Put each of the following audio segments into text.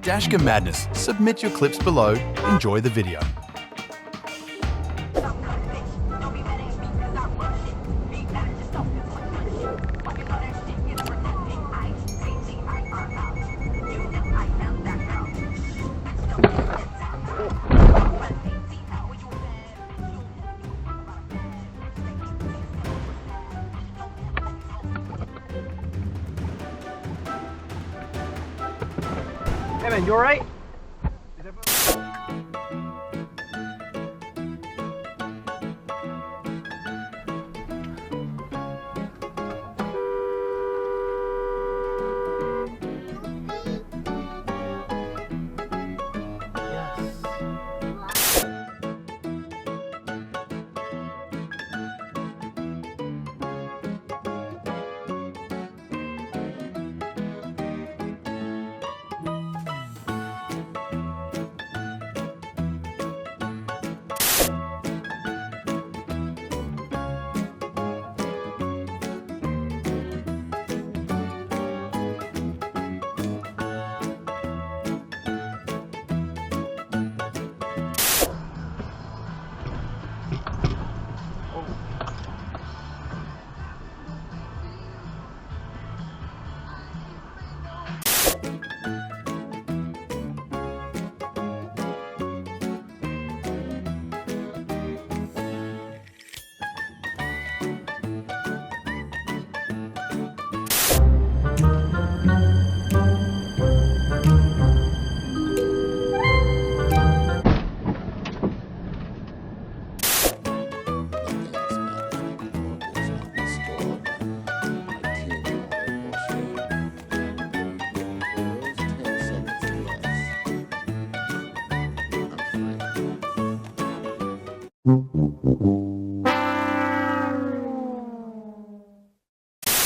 Dashcam Madness. Submit your clips below. Enjoy the video. Hey man, you alright?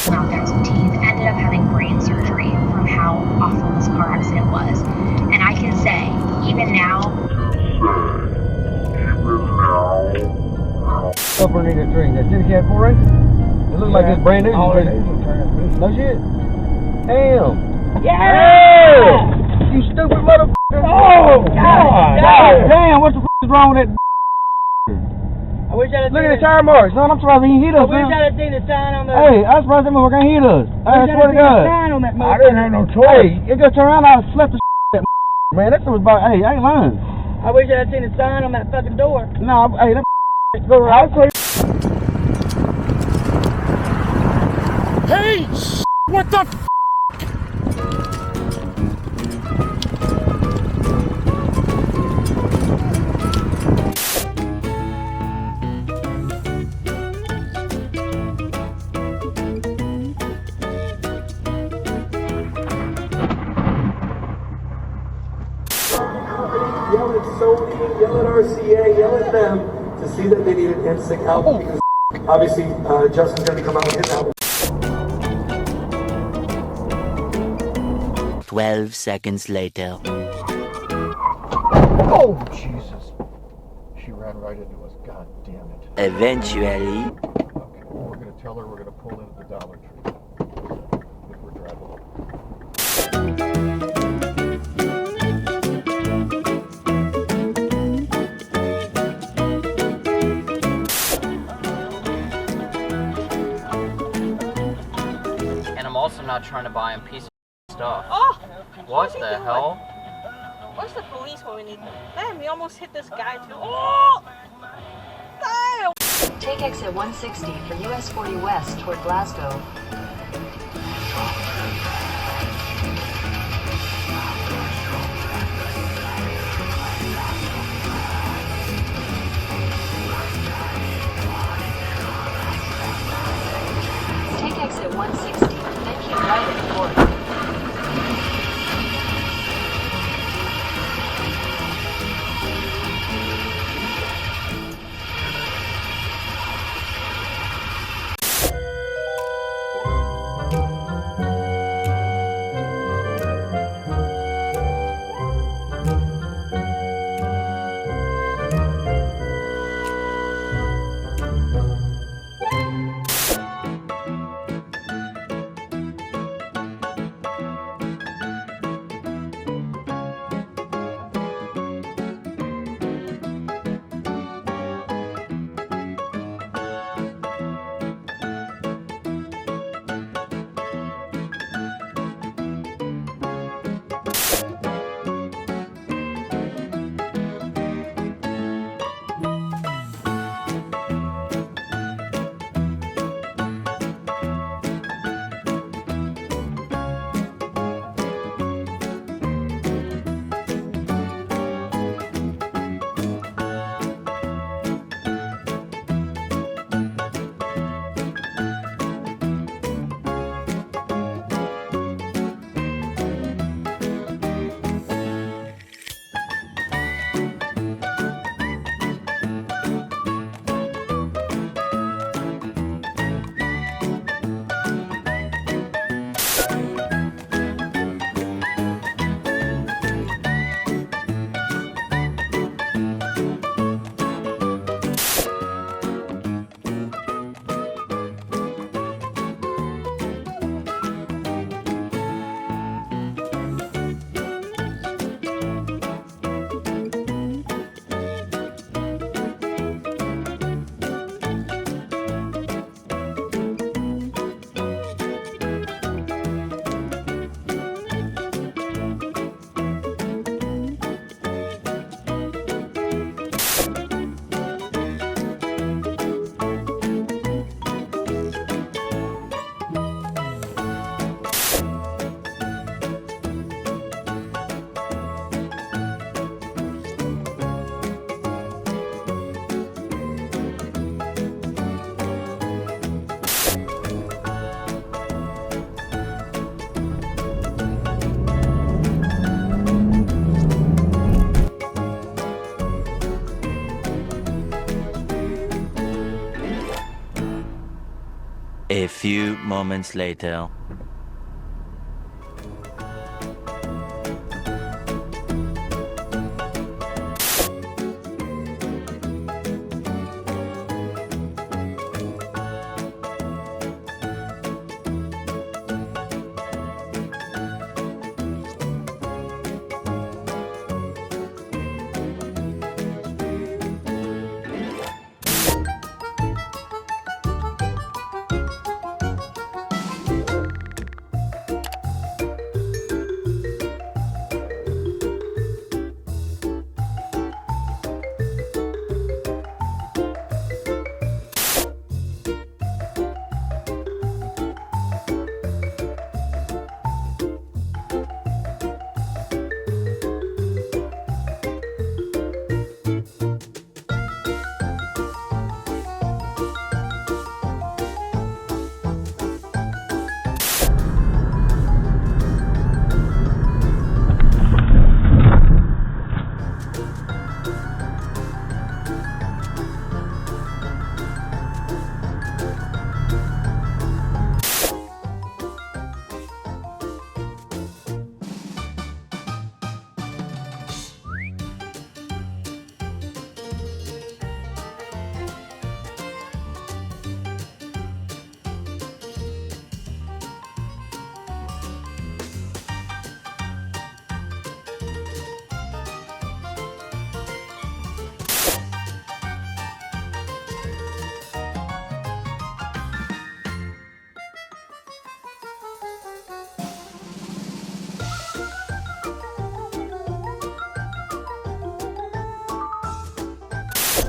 Knocked out some teeth, ended up having brain surgery from how awful this car accident was. And I can say, even now... Upper need a drink. That Jenny Cat 4 It looks like it's brand new. No shit. Damn. Yeah! You stupid motherfucker. Oh, God. Damn, what the f is wrong with that? I wish I'd have Look seen at the tire marks, son. I'm surprised he hit us, I wish man. I'd have seen the sign on the... Hey, I'm surprised that motherfucker ain't hit us. I swear to God. sign on that I didn't have no choice. Hey, it just turned around, I slept the that man. That shit was about, hey, I ain't lying. I wish I'd seen the sign on that fucking door. No, hey, that go right. Hey, what the f? Yell at Sony, yell at RCA, yell at them to see that they needed instant help because obviously Justin's going to come out and hit that one. 12 seconds later. Oh, Jesus. She ran right into us. God damn it. Eventually. Okay, well, we're going to tell her we're going to pull into the Dollar Tree. If we're driving. And I'm also not trying to buy him piece of stuff. Oh! What the hell? Where's the police when we need them? Man, we almost hit this guy too. Oh! Damn! Take exit 160 for US 40 West toward Glasgow. Take exit 160, then keep right at Ford. A few moments later.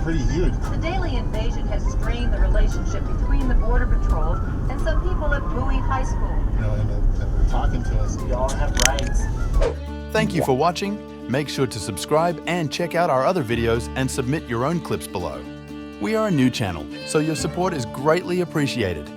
Pretty huge. The daily invasion has strained the relationship between the Border Patrol and some people at Bowie High School. You know, and they're talking to us. We all have rights. Thank you for watching. Make sure to subscribe and check out our other videos and submit your own clips below. We are a new channel, so your support is greatly appreciated.